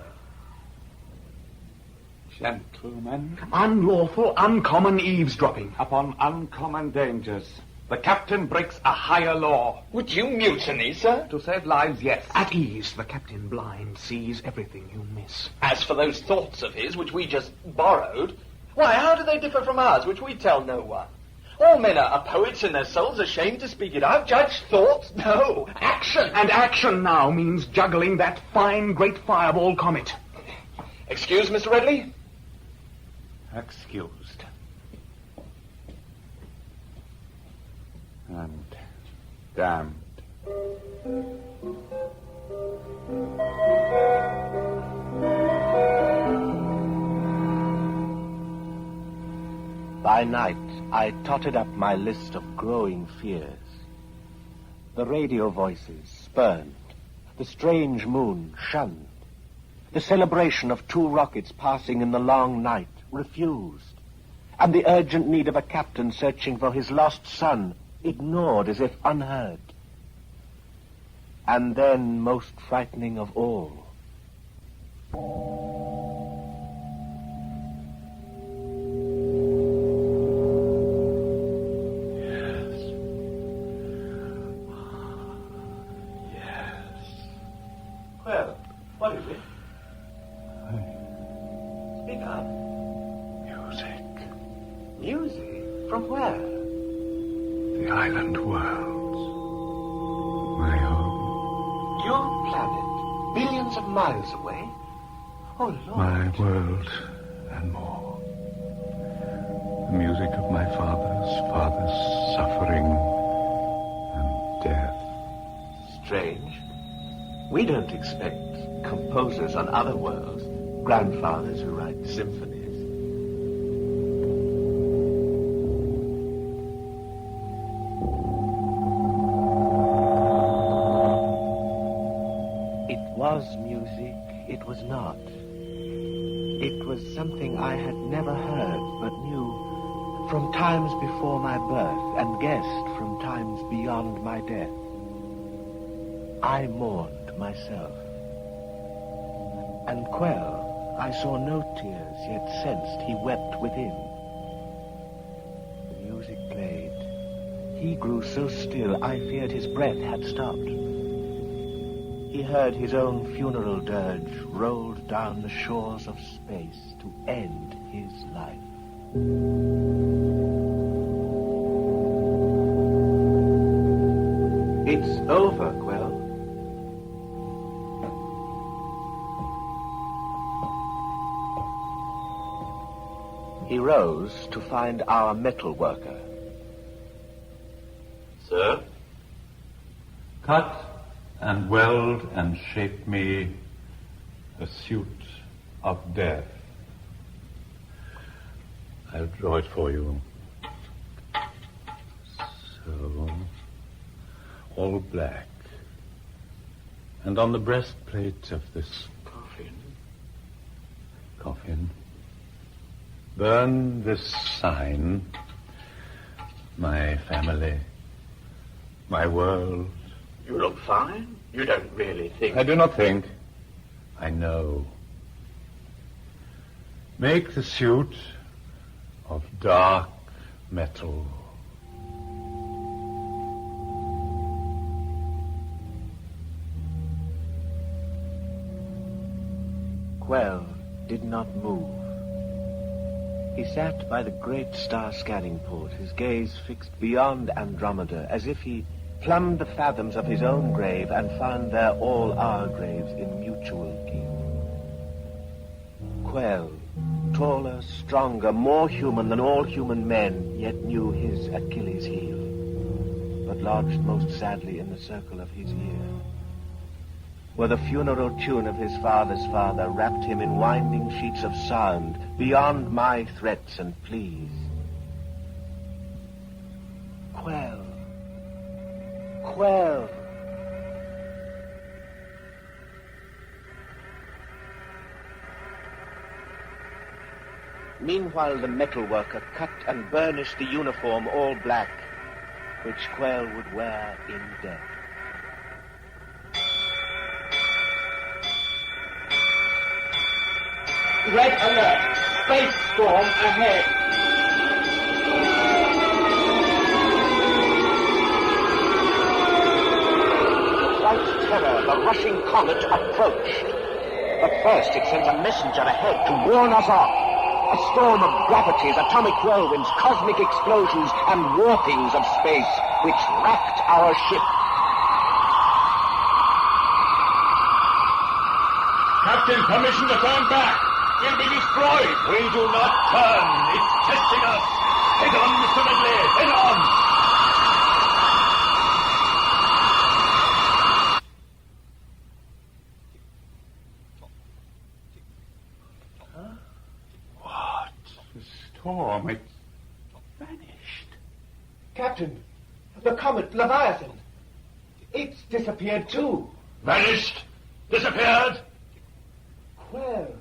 Gentlemen. Unlawful, uncommon eavesdropping. Upon uncommon dangers. The captain breaks a higher law. Would you mutiny, sir? To save lives, yes. At ease, the captain blind sees everything you miss. As for those thoughts of his, which we just borrowed, why, how do they differ from ours, which we tell no one? All men are poets in their souls, ashamed to speak it out. Judge thoughts? No, action. And action now means juggling that fine, great fireball comet. Excuse, Mr. Redley? Excused. And damned. By night, I totted up my list of growing fears. The radio voices spurned, the strange moon shunned, the celebration of 2 rockets passing in the long night refused, and the urgent need of a captain searching for his lost son ignored as if unheard. And then, most frightening of all, well, what is it? Speak up. Music. Music? From where? The island worlds. My home. Your planet, billions of miles away? Oh, Lord. My world and more. The music of my father's suffering and death. Strange. We don't expect composers on other worlds, grandfathers who write symphonies. It was music, it was not. It was something I had never heard but knew from times before my birth and guessed from times beyond my death. I mourned myself. And Quell, I saw no tears, yet sensed he wept within. The music played. He grew so still, I feared his breath had stopped. He heard his own funeral dirge rolled down the shores of space to end his life. It's over, Quell. He rose to find our metal worker. Sir? Cut and weld and shape me a suit of death. I'll draw it for you. So, all black. And on the breastplate of this coffin, burn this sign, my family, my world. You look fine. You don't really think... I do not think. I know. Make the suit of dark metal. Quell did not move. He sat by the great star scanning port, his gaze fixed beyond Andromeda, as if he plumbed the fathoms of his own grave and found there all our graves in mutual gain. Quell, taller, stronger, more human than all human men, yet knew his Achilles' heel, but lodged most sadly in the circle of his ear, where the funeral tune of his father's father wrapped him in winding sheets of sound beyond my threats and pleas. Quell. Quell. Meanwhile, the metalworker cut and burnished the uniform all black, which Quell would wear in death. Red alert! Space storm ahead! White terror, the rushing comet approached. But first it sent a messenger ahead to warn us off. A storm of gravities, atomic whirlwinds, cosmic explosions, and warpings of space, which wrecked our ship. Captain, permission to turn back! will be destroyed. We do not turn. It's testing us. Head on, Mr. Ridley. Head on. Storm, it's vanished. Captain, the comet Leviathan. It's disappeared too. Vanished? Disappeared? Quell,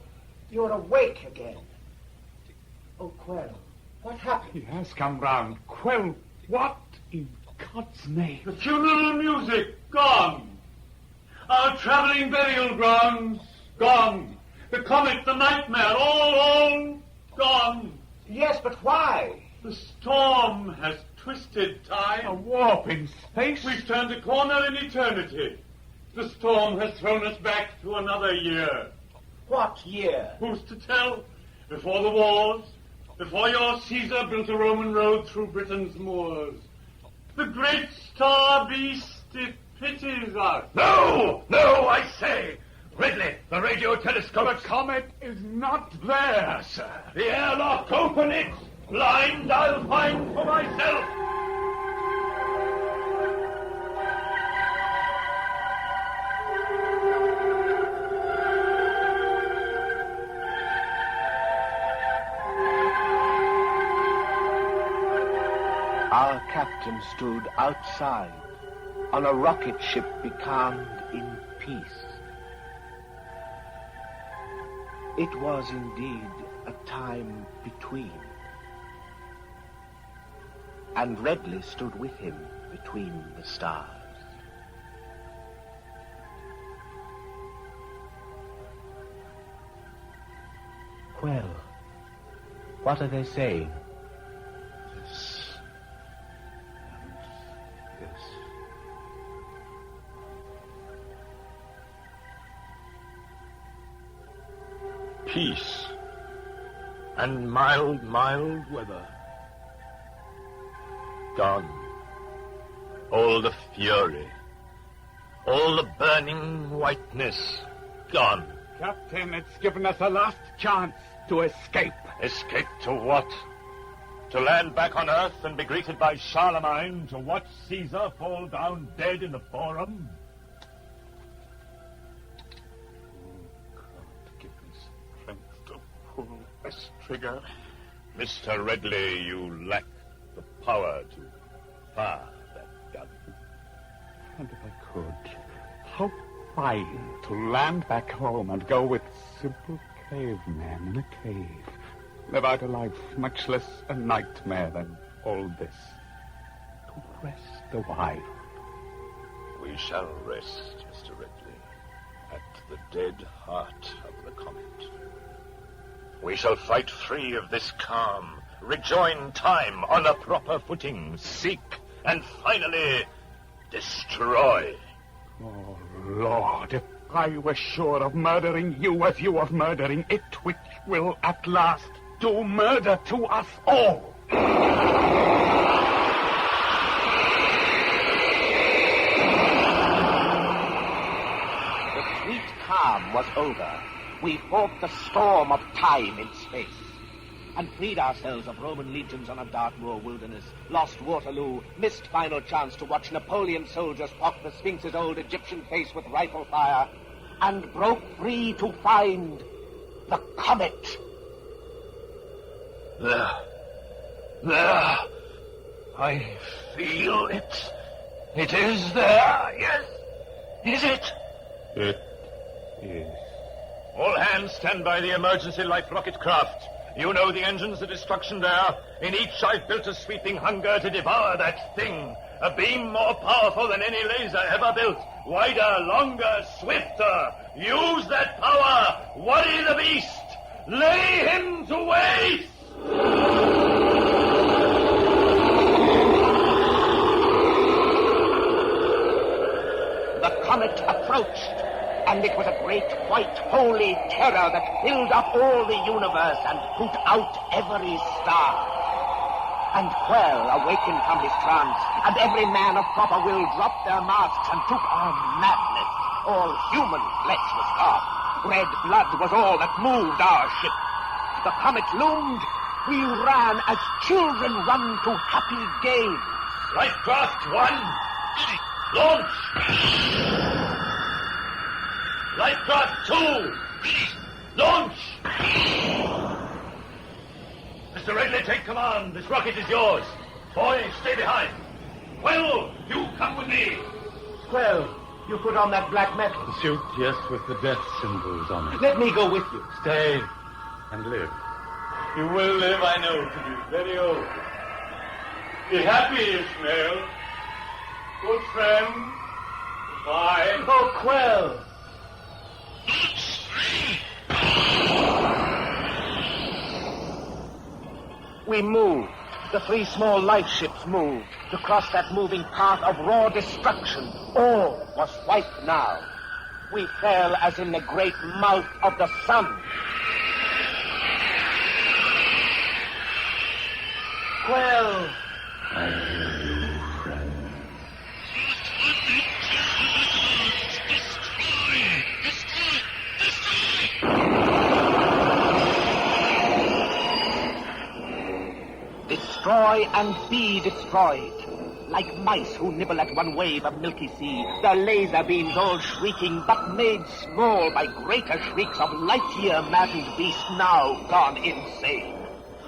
you're awake again. Oh, Quell, what happened? He has come round. Quell, what in God's name? The funeral music, gone. Our traveling burial grounds, gone. The comet, the nightmare, all gone. Yes, but why? The storm has twisted time. A warp in space? We've turned a corner in eternity. The storm has thrown us back to another year. What year? Who's to tell? Before the wars, before your Caesar built a Roman road through Britain's moors. The great star beast, it pities us. No, I say. Ridley, the radio telescope. The comet is not there, sir. The airlock, open it. Blind, I'll find for myself. Our captain stood outside on a rocket ship becalmed in peace. It was indeed a time between, and Redley stood with him between the stars. Well, what are they saying? This and this. Peace and mild weather. Gone. All the fury, all the burning whiteness, gone. Captain, it's given us a last chance to escape. Escape to what? To land back on Earth and be greeted by Charlemagne? To watch Caesar fall down dead in the Forum? Pull this trigger. Mr. Redley, you lack the power to fire that gun. And if I could, how fine to land back home and go with simple cavemen in a cave. Live out a life much less a nightmare than all this. To rest a while. We shall rest, Mr. Redley, at the dead heart of the comet. We shall fight free of this calm, rejoin time on a proper footing, seek, and finally destroy. Oh, Lord, if I were sure of murdering you as you of murdering it, which will at last do murder to us all. The sweet calm was over. We fought the storm of time in space, and freed ourselves of Roman legions on a Dartmoor wilderness, lost Waterloo, missed final chance to watch Napoleon's soldiers pock the Sphinx's old Egyptian face with rifle fire, and broke free to find the comet. There. I feel it. It is there, yes. Is it? It is. All hands stand by the emergency light rocket craft. You know the engines of destruction there. In each I've built a sweeping hunger to devour that thing. A beam more powerful than any laser ever built. Wider, longer, swifter. Use that power. Worry the beast. Lay him to waste. The comet approached, and it was a great white holy terror that filled up all the universe and put out every star. And Quell awakened from his trance, and every man of proper will dropped their masks and took on madness. All human flesh was gone. red blood was all that moved our ship. The comet loomed. We ran as children run to happy games. Light craft 1. Launch. Light craft 2. Launch. Mr. Redley, take command. This rocket is yours. Boy, stay behind. Well, you come with me. Well, you put on that black metal. The suit, yes, with the death symbols on it. Let me go with you. Stay and live. You will live, I know, to be very old. Be happy, Ishmael. Good friend. Goodbye. Oh, Quell. We moved. The 3 small life ships moved to cross that moving path of raw destruction. All was white now. We fell as in the great mouth of the sun. Well, I hear you, friend. destroy and be destroyed. Like mice who nibble at one wave of milky sea, the laser beams all shrieking, but made small by greater shrieks of light-year maddened beasts now gone insane.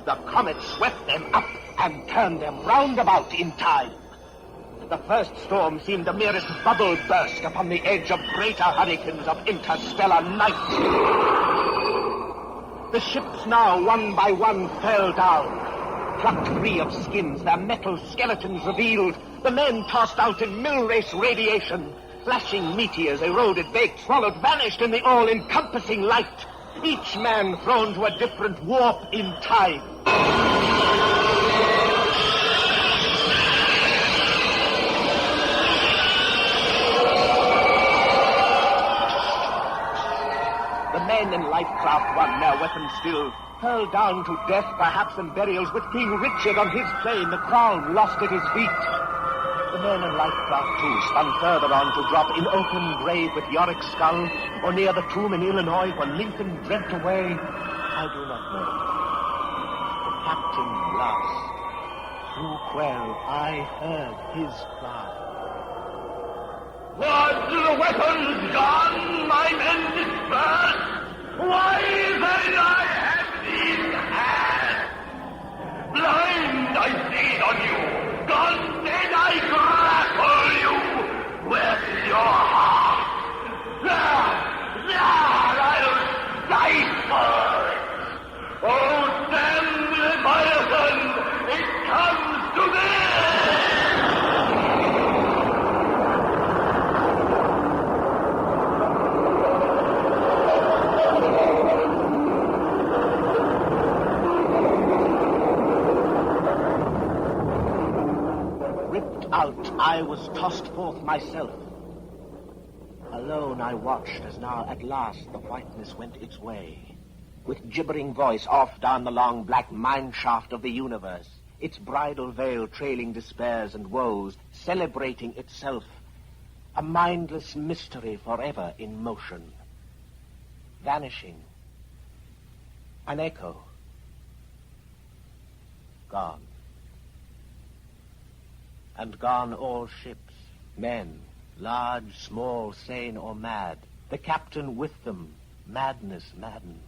The comet swept them up and turned them round about in time. The first storm seemed the merest bubble burst upon the edge of greater hurricanes of interstellar night. The ships now, one by one, fell down. Plucked free of skins, their metal skeletons revealed, the men tossed out in mill-race radiation. Flashing meteors eroded, baked, swallowed, vanished in the all-encompassing light. Each man thrown to a different warp in time. The men in Lifecraft One, their weapons still, hurled down to death, perhaps in burials, with King Richard on his plain, the crown lost at his feet. The men in Lifecraft Two spun further on to drop in open grave with Yorick's skull, or near the tomb in Illinois where Lincoln dreamt away. I do not know. The captain last. Through Quell, I heard his cry. What, the weapons gone, my men dispersed? Why then I have these hands? Blind I feed on you, gone dead I grapple you. Where's your heart? There, I'll stifle it. Oh, damn Leviathan, it comes to this! Out, I was tossed forth myself. Alone I watched as now at last the whiteness went its way, with gibbering voice off down the long black mine-shaft of the universe, its bridal veil trailing despairs and woes, celebrating itself, a mindless mystery forever in motion, vanishing, an echo, gone. And gone all ships, men, large, small, sane or mad, the captain with them, madness maddened.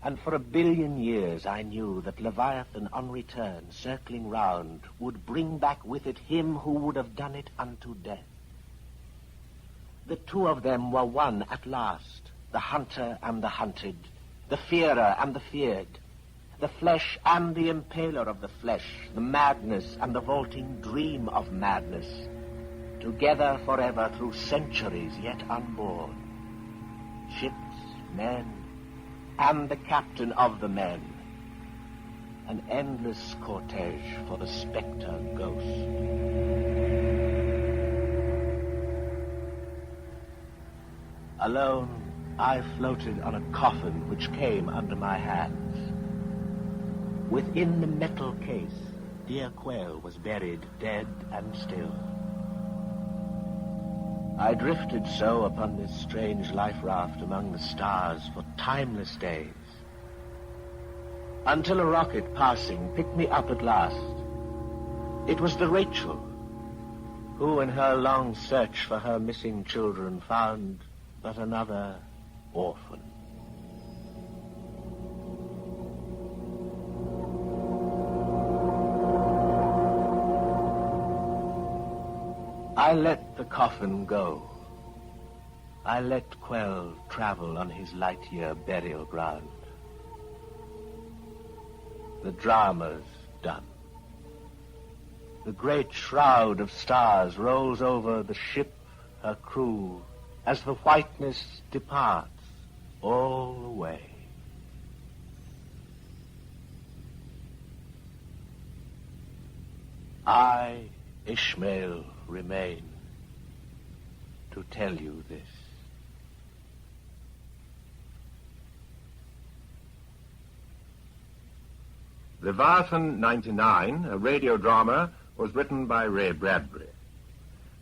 And for 1 billion years I knew that Leviathan on return, circling round, would bring back with it him who would have done it unto death. The two of them were one at last, the hunter and the hunted, the fearer and the feared, the flesh and the impaler of the flesh, the madness and the vaulting dream of madness, together forever through centuries yet unborn. Ships, men, and the captain of the men, an endless cortege for the spectre ghost. Alone, I floated on a coffin which came under my hands. Within the metal case, dear Quail was buried dead and still. I drifted so upon this strange life raft among the stars for timeless days, until a rocket passing picked me up at last. It was the Rachel, who in her long search for her missing children found but another orphan. I let the coffin go. I let Quell travel on his light-year burial ground. The drama's done. The great shroud of stars rolls over the ship, her crew, as the whiteness departs all away. I, Ishmael, remain to tell you this. Leviathan 99, a radio drama, was written by Ray Bradbury.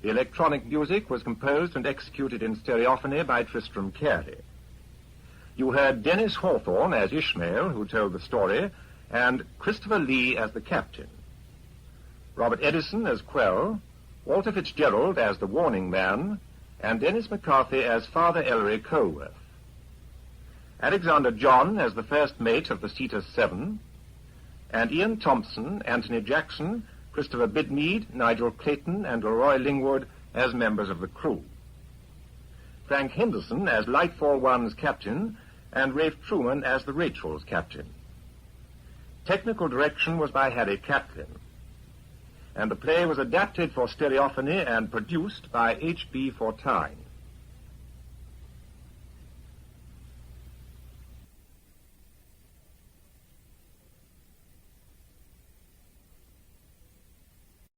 The electronic music was composed and executed in stereophony by Tristram Cary. You heard Dennis Hawthorne as Ishmael, who told the story, and Christopher Lee as the captain. Robert Edison as Quell, Walter Fitzgerald as the warning man, and Dennis McCarthy as Father Ellery Colworth. Alexander John as the first mate of the Cetus 7, and Ian Thompson, Anthony Jackson, Christopher Bidmead, Nigel Clayton, and Leroy Lingwood as members of the crew. Frank Henderson as Lightfall 1's captain, and Rafe Truman as the Rachel's captain. Technical direction was by Harry Catlin, and the play was adapted for stereophony and produced by H.B. Fortyne.